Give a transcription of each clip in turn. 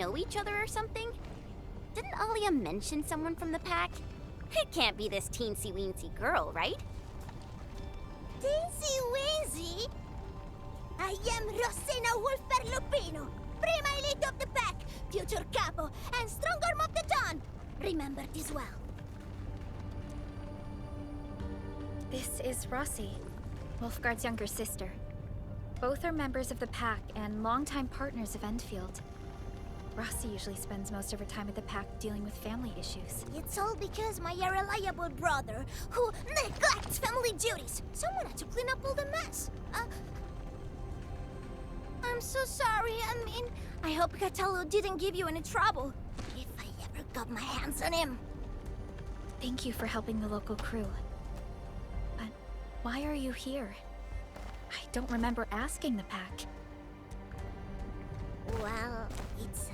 know each other or something? Didn't Alia mention someone from the pack? It can't be this teensy-weensy girl, right? Teensy-weensy? I am Rosina Wolfberg-Lupino, Prima Elite of the Pack, future Capo, and Strongarm of the Dawn. Remember this well. This is Rossi, Wolfgard's younger sister. Both are members of the Pack and longtime partners of Endfield. Rossi usually spends most of her time at the Pack dealing with family issues. It's all because my irreliable brother, who neglects family duties. Someone had to clean up all the mess. I'm so sorry, I hope Cataldo didn't give you any trouble. If I ever got my hands on him. Thank you for helping the local crew. But why are you here? I don't remember asking the Pack. Well, it's,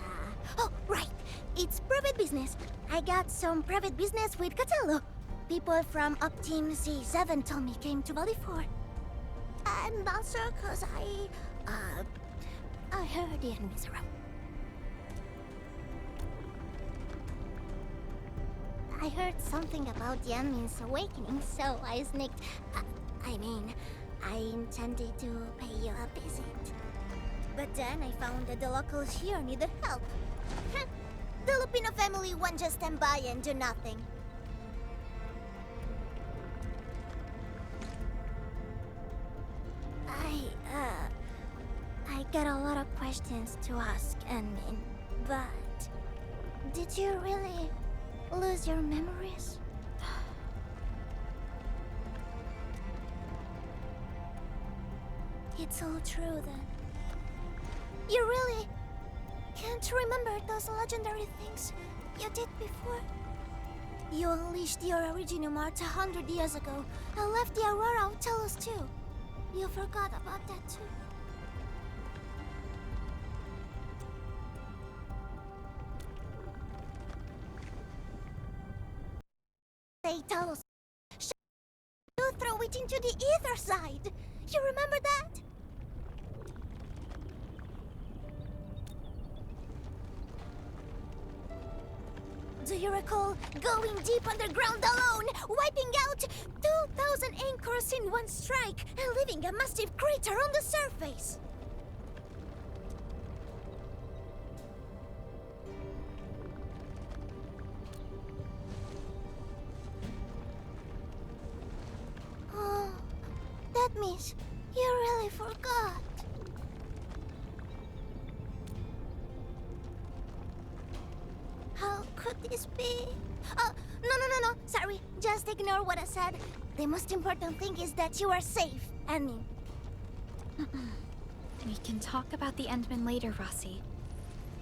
oh, right! It's private business. I got some private business with Cataldo. People from Up Team C7 told me came to Valley 4. I'm not sure, cause I heard the enemies around. I heard something about the enemy's awakening, so I sneaked. I intended to pay you a visit. But then I found that the locals here needed help. The Lupino family won't just stand by and do nothing. I got a lot of questions to ask, Anmin, but did you really lose your memories? It's all true then. You really can't remember those legendary things you did before? You unleashed your Originum Art 100 years ago and left the Aurora of Telos too. You forgot about that too. Say Telos. You throw it into the ether side. You remember that? Do you recall going deep underground alone, wiping out 2,000 anchors in one strike, and leaving a massive crater on the surface? Oh, that means you really forgot. How could this be? Oh, no. Sorry, just ignore what I said. The most important thing is that you are safe, Anmin. We can talk about the Endmen later, Rossi.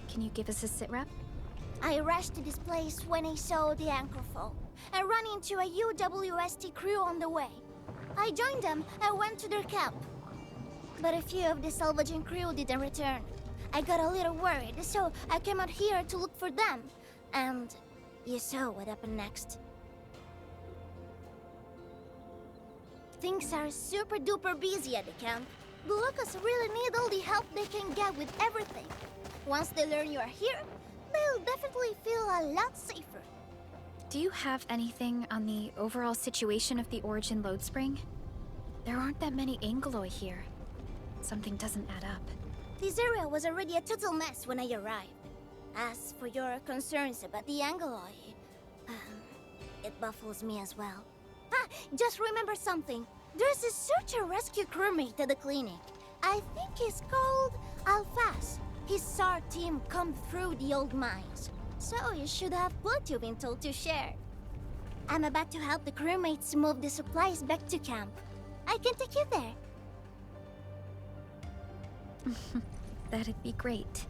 Can you give us a sitrep? I rushed to this place when I saw the anchor fall. I ran into a UWST crew on the way. I joined them and went to their camp. But a few of the salvaging crew didn't return. I got a little worried, so I came out here to look for them. And you saw what happened next. Things are super duper busy at the camp. The locals really need all the help they can get with everything. Once they learn you are here, they'll definitely feel a lot safer. Do you have anything on the overall situation of the Origin load spring? There aren't that many Angeloi here. Something doesn't add up. This area was already a total mess when I arrived. As for your concerns about the Angeloi, it baffles me as well. Just remember something. There's a search and rescue crewmate at the clinic. I think he's called Alphas. His SAR team combed through the old mines, so you should have plenty of intel to share. I'm about to help the crewmates move the supplies back to camp. I can take you there. That'd be great.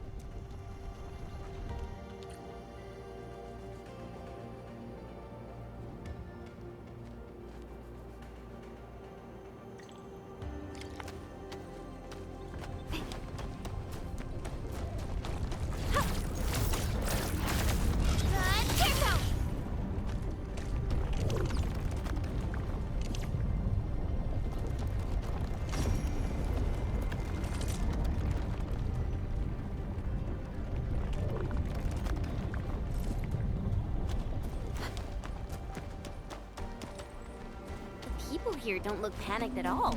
here don't look panicked at all.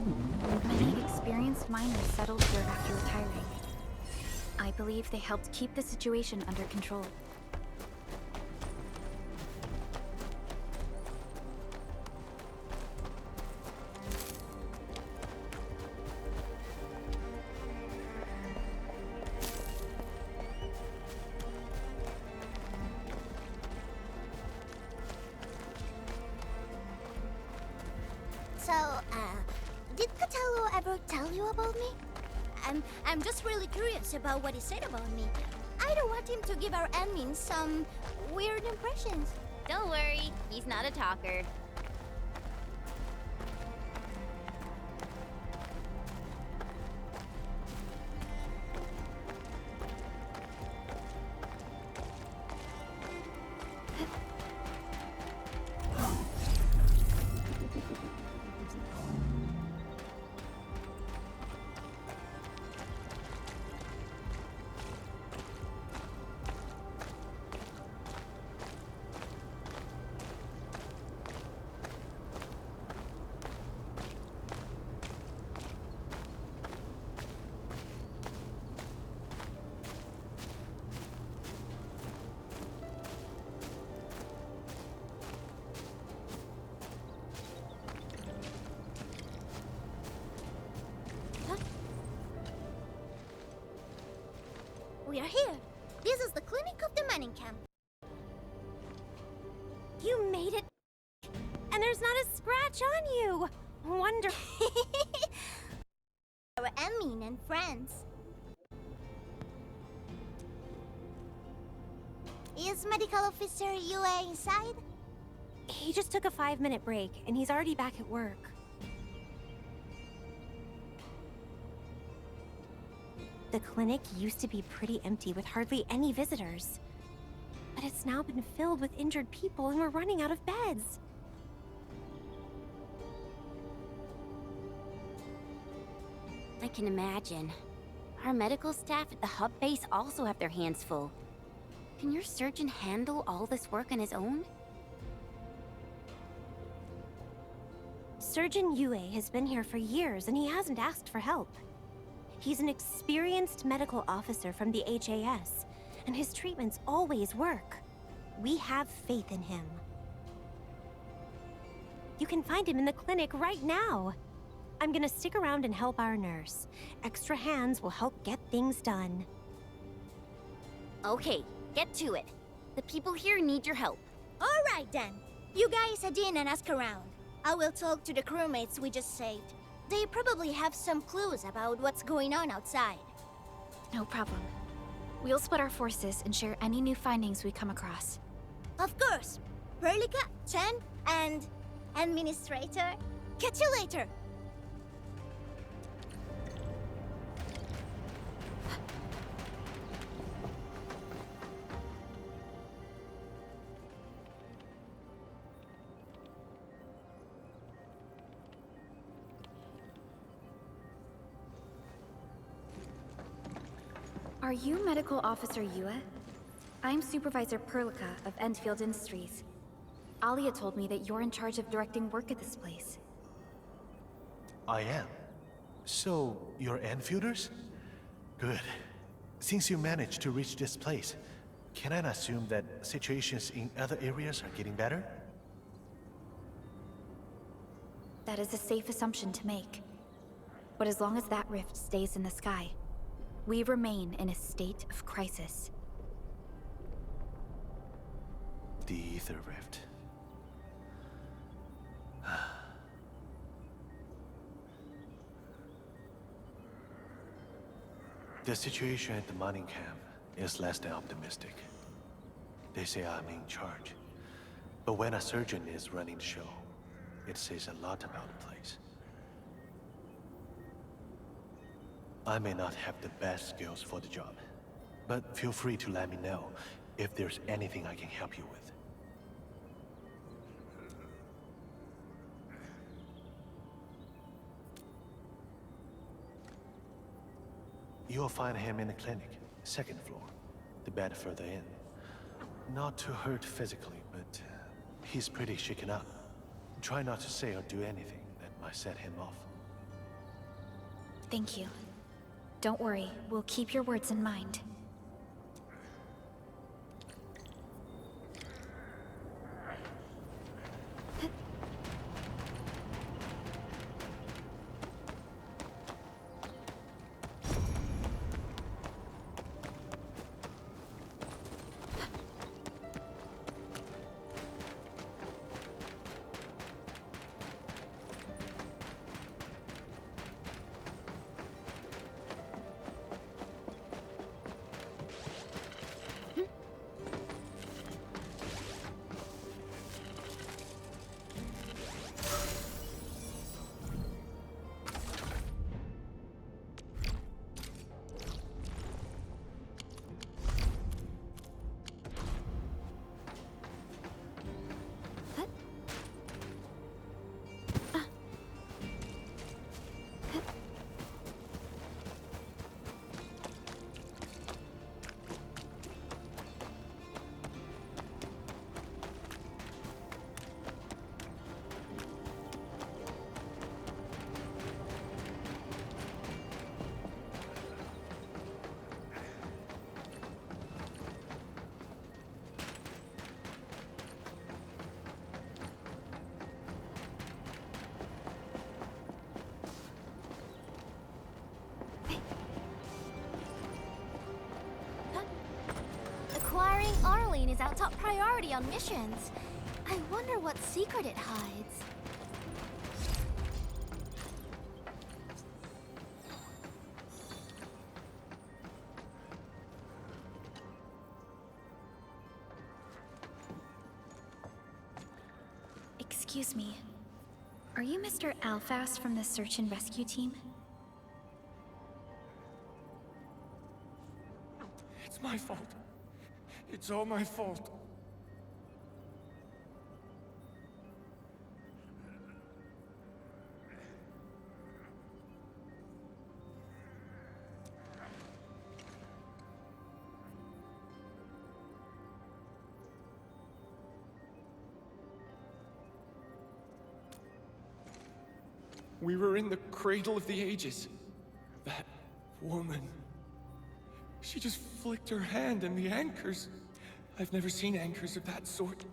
Many experienced miners settled here after retiring. I believe they helped keep the situation under control. So, did Catello ever tell you about me? I'm just really curious about what he said about me. I don't want him to give our admins some weird impressions. Don't worry, he's not a talker. We are here. This is the clinic of the mining camp. You made it, and there's not a scratch on you. Wonder. Our admin and friends. Is Medical Officer UA inside? He just took a 5-minute break, and he's already back at work. The clinic used to be pretty empty with hardly any visitors. But it's now been filled with injured people, and we're running out of beds. I can imagine. Our medical staff at the hub base also have their hands full. Can your surgeon handle all this work on his own? Surgeon Yue has been here for years, and he hasn't asked for help. He's an experienced medical officer from the HAS, and his treatments always work. We have faith in him. You can find him in the clinic right now. I'm gonna stick around and help our nurse. Extra hands will help get things done. Okay, get to it. The people here need your help. All right then. You guys head in and ask around. I will talk to the crewmates we just saved. They probably have some clues about what's going on outside. No problem. We'll split our forces and share any new findings we come across. Of course. Perlica, Chen, and Administrator. Catch you later. Are you Medical Officer Yue? I'm Supervisor Perlica of Endfield Industries. Alia told me that you're in charge of directing work at this place. I am. So, you're Enfielders? Good. Since you managed to reach this place, can I assume that situations in other areas are getting better? That is a safe assumption to make. But as long as that rift stays in the sky, we remain in a state of crisis. The Ether Rift. The situation at the mining camp is less than optimistic. They say I'm in charge. But when a surgeon is running the show, it says a lot about the place. I may not have the best skills for the job, but feel free to let me know if there's anything I can help you with. You'll find him in the clinic, second floor, the bed further in. Not too hurt physically, but he's pretty shaken up. Try not to say or do anything that I set him off. Thank you. Don't worry, we'll keep your words in mind. Acquiring Arlene is our top priority on missions. I wonder what secret it hides. Excuse me. Are you Mr. Alphast from the search and rescue team? It's my fault. It's all my fault. We were in the cradle of the ages. That woman. She just flicked her hand and the anchors. I've never seen anchors of that sort.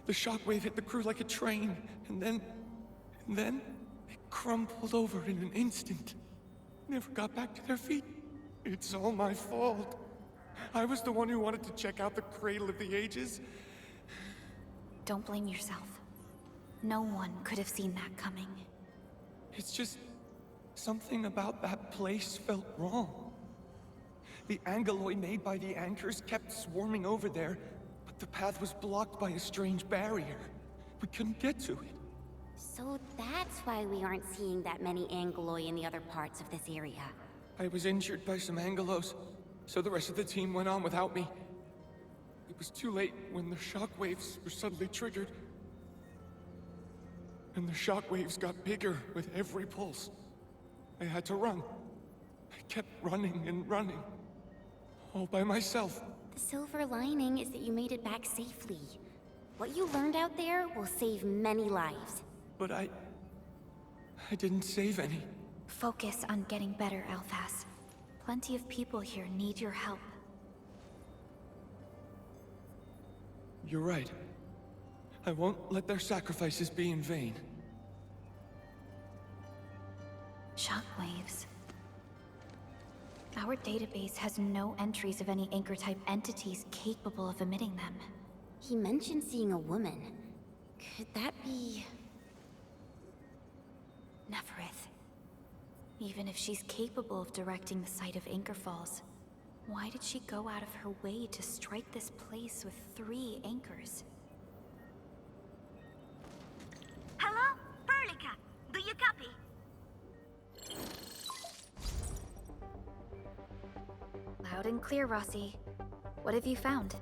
The shockwave hit the crew like a train, and then they crumpled over in an instant. Never got back to their feet. It's all my fault. I was the one who wanted to check out the cradle of the ages. Don't blame yourself. No one could have seen that coming. It's just something about that place felt wrong. The angeloi made by the anchors kept swarming over there, but the path was blocked by a strange barrier. We couldn't get to it. So that's why we aren't seeing that many angeloi in the other parts of this area. I was injured by some angelos, so the rest of the team went on without me. It was too late when the shockwaves were suddenly triggered. And the shockwaves got bigger with every pulse. I had to run. I kept running and running. All by myself. The silver lining is that you made it back safely. What you learned out there will save many lives. But I didn't save any. Focus on getting better, Alphas. Plenty of people here need your help. You're right. I won't let their sacrifices be in vain. Shockwaves. Our database has no entries of any Anchor-type entities capable of emitting them. He mentioned seeing a woman. Could that be... Neferith. Even if she's capable of directing the site of Anchor Falls, why did she go out of her way to strike this place with 3 anchors? Hello? Perlica, do you copy? Loud and clear, Rossi. What have you found?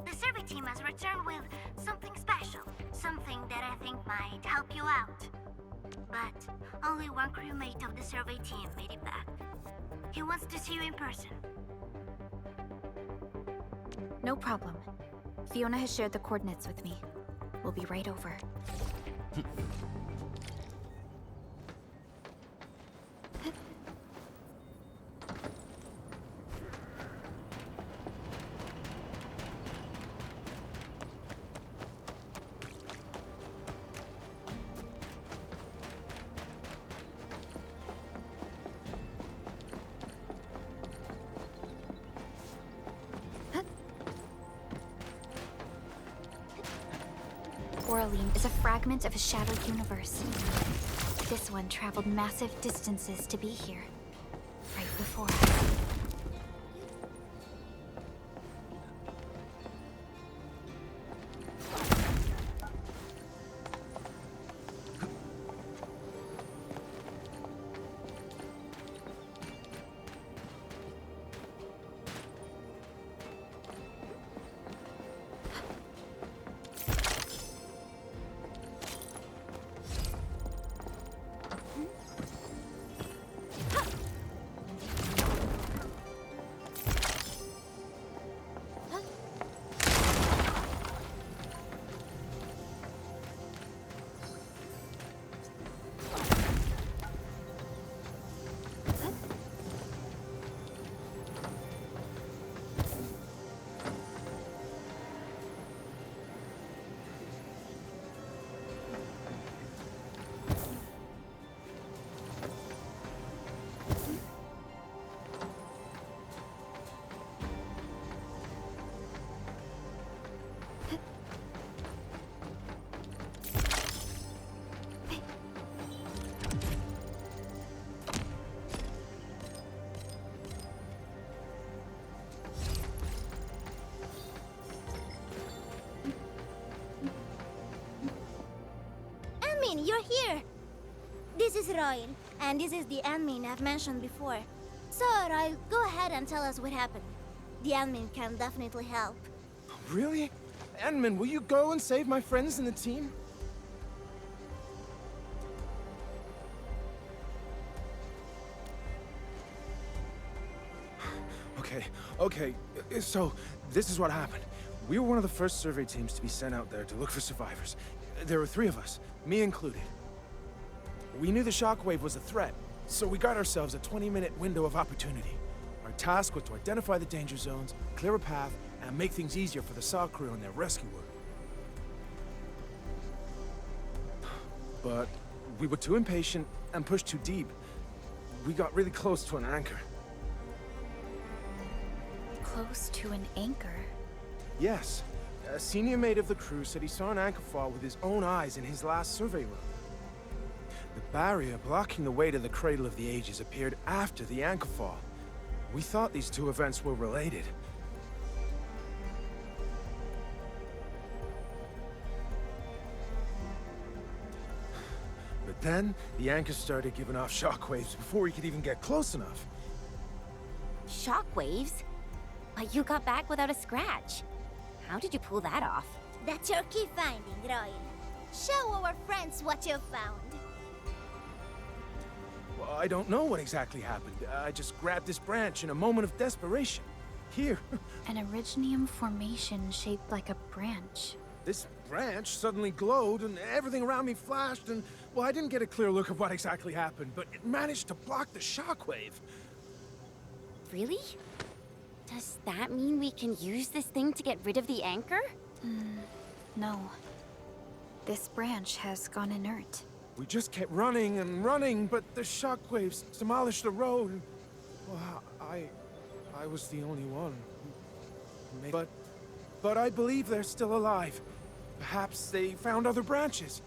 The survey team has returned with something special. Something that I think might help you out. But only one crewmate of the survey team made it back. He wants to see you in person. No problem. Fiona has shared the coordinates with me. We'll be right over. Oraline is a fragment of a shattered universe. This one traveled massive distances to be here, right before us. You're here! This is Royal, and this is the admin I've mentioned before. So, Royal, go ahead and tell us what happened. The admin can definitely help. Really? Admin, will you go and save my friends in the team? Okay, so this is what happened. We were one of the first survey teams to be sent out there to look for survivors. There were 3 of us, me included. We knew the shockwave was a threat, so we got ourselves a 20-minute window of opportunity. Our task was to identify the danger zones, clear a path, and make things easier for the SAW crew and their rescue work. But we were too impatient and pushed too deep. We got really close to an anchor. Close to an anchor? Yes. A senior mate of the crew said he saw an anchor fall with his own eyes in his last survey run. The barrier blocking the way to the Cradle of the Ages appeared after the anchor fall. We thought these 2 events were related. But then, the anchor started giving off shockwaves before we could even get close enough. Shockwaves? But you got back without a scratch. How did you pull that off? That's your key finding, Royal. Show our friends what you found. Well, I don't know what exactly happened. I just grabbed this branch in a moment of desperation. Here. An Originium formation shaped like a branch. This branch suddenly glowed and everything around me flashed and, well, I didn't get a clear look of what exactly happened, but it managed to block the shockwave. Really? Does that mean we can use this thing to get rid of the anchor? No. This branch has gone inert. We just kept running and running, but the shockwaves demolished the road. Well, I was the only one. But I believe they're still alive. Perhaps they found other branches.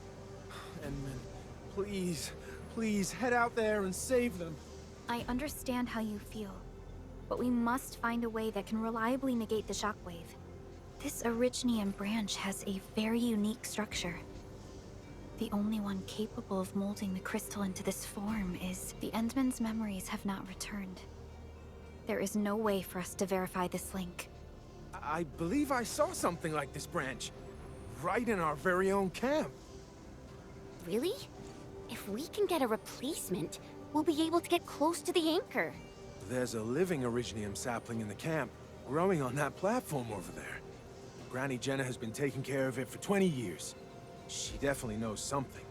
Endman, please head out there and save them. I understand how you feel, but we must find a way that can reliably negate the shockwave. This Originium branch has a very unique structure. The only one capable of molding the crystal into this form is... The Endman's memories have not returned. There is no way for us to verify this link. I believe I saw something like this branch. Right in our very own camp. Really? If we can get a replacement, we'll be able to get close to the anchor. There's a living Originium sapling in the camp, growing on that platform over there. Granny Jenna has been taking care of it for 20 years. She definitely knows something.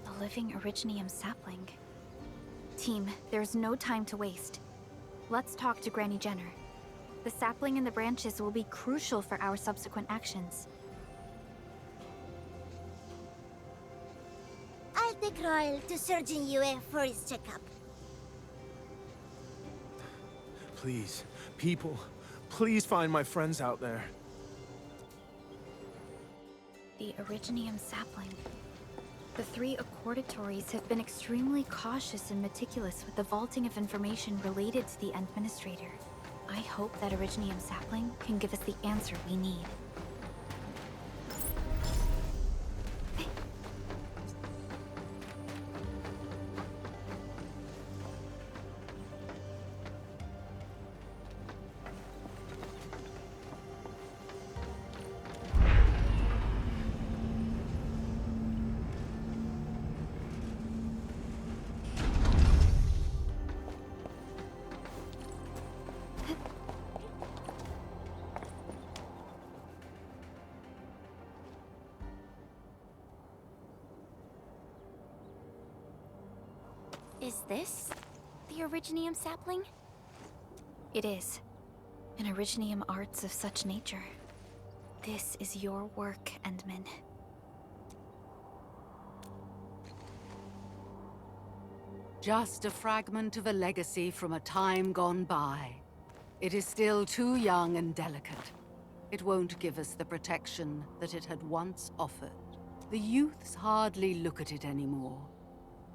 A living Originium sapling. Team, there's no time to waste. Let's talk to Granny Jenner. The sapling and the branches will be crucial for our subsequent actions. I'll take Royal to Surgeon Yue for his checkup. Please, people, please find my friends out there. The Originium sapling. The 3 Accordatories have been extremely cautious and meticulous with the vaulting of information related to the Administrator. I hope that Originium sapling can give us the answer we need. Is this the Originium sapling? It is. An Originium arts of such nature. This is your work, Endman. Just a fragment of a legacy from a time gone by. It is still too young and delicate. It won't give us the protection that it had once offered. The youths hardly look at it anymore.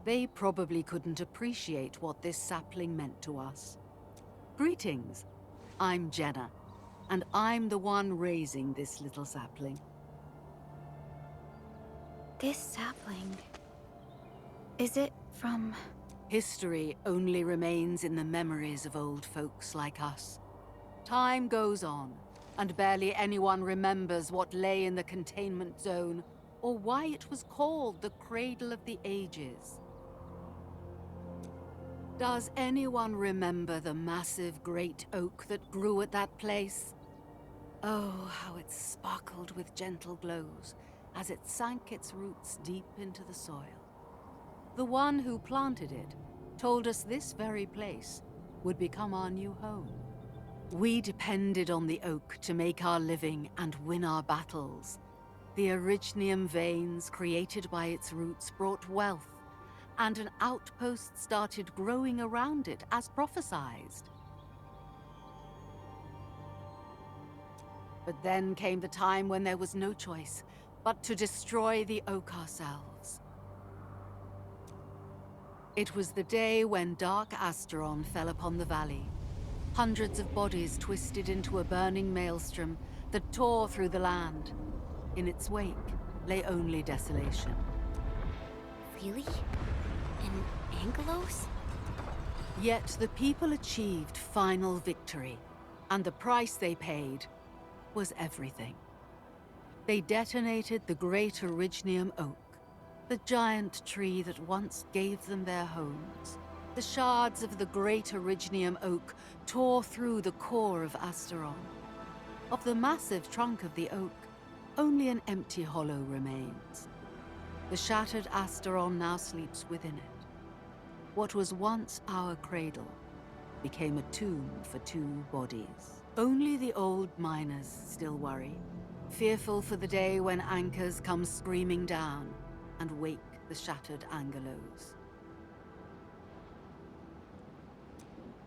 They probably couldn't appreciate what this sapling meant to us. Greetings. I'm Jenna, and I'm the one raising this little sapling. This sapling... is it from... History only remains in the memories of old folks like us. Time goes on, and barely anyone remembers what lay in the containment zone, or why it was called the Cradle of the Ages. Does anyone remember the massive great oak that grew at that place? Oh, how it sparkled with gentle glows as it sank its roots deep into the soil. The one who planted it told us this very place would become our new home. We depended on the oak to make our living and win our battles. The Originium veins created by its roots brought wealth, and an outpost started growing around it as prophesized. But then came the time when there was no choice but to destroy the oak ourselves. It was the day when dark Asteron fell upon the valley. Hundreds of bodies twisted into a burning maelstrom that tore through the land. In its wake lay only desolation. Really? And Angelos? Yet the people achieved final victory, and the price they paid was everything. They detonated the great Originium oak, the giant tree that once gave them their homes. The shards of the great Originium oak tore through the core of Asteron. Of the massive trunk of the oak, only an empty hollow remains. The shattered Asteron now sleeps within it. What was once our cradle became a tomb for 2 bodies. Only the old miners still worry, fearful for the day when anchors come screaming down and wake the shattered Angelos.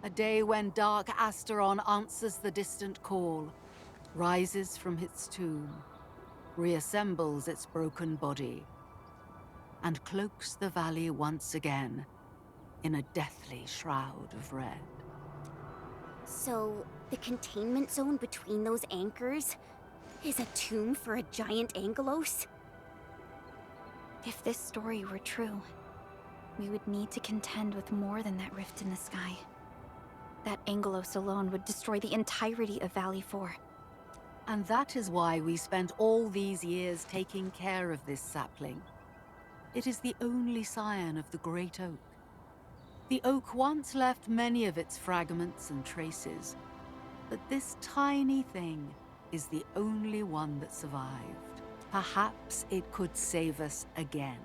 A day when dark Asteron answers the distant call, rises from its tomb, reassembles its broken body, and cloaks the valley once again in a deathly shroud of red. So, the containment zone between those anchors is a tomb for a giant Angelos? If this story were true, we would need to contend with more than that rift in the sky. That Angelos alone would destroy the entirety of Valley 4. And that is why we spent all these years taking care of this sapling. It is the only scion of the Great Oak. The oak once left many of its fragments and traces, but this tiny thing is the only one that survived. Perhaps it could save us again.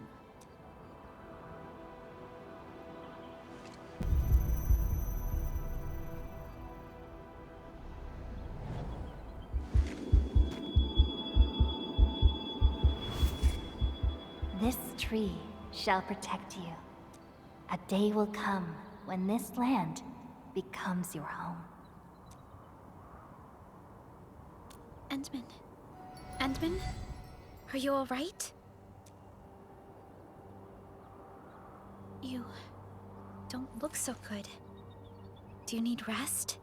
This tree shall protect you. A day will come when this land becomes your home. Endman? Endman? Are you alright? You don't look so good. Do you need rest?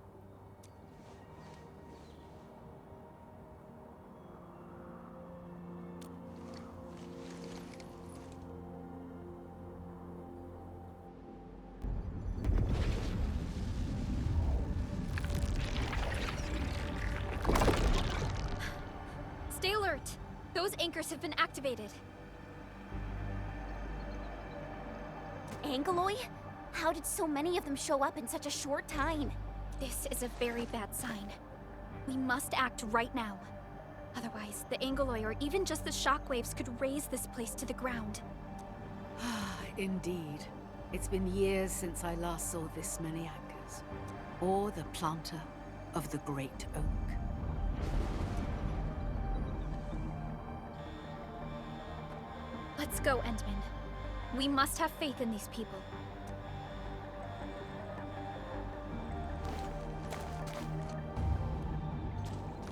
Stay alert! Those anchors have been activated. Angeloy? How did so many of them show up in such a short time? This is a very bad sign. We must act right now. Otherwise, the Angeloy or even just the shockwaves could raze this place to the ground. Indeed. It's been years since I last saw this many anchors. Or the planter of the Great Oak. Let's go, Endman. We must have faith in these people.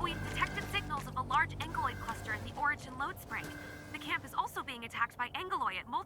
We've detected signals of a large Angeloid cluster in the Origin load spring. The camp is also being attacked by Angeloy at multiple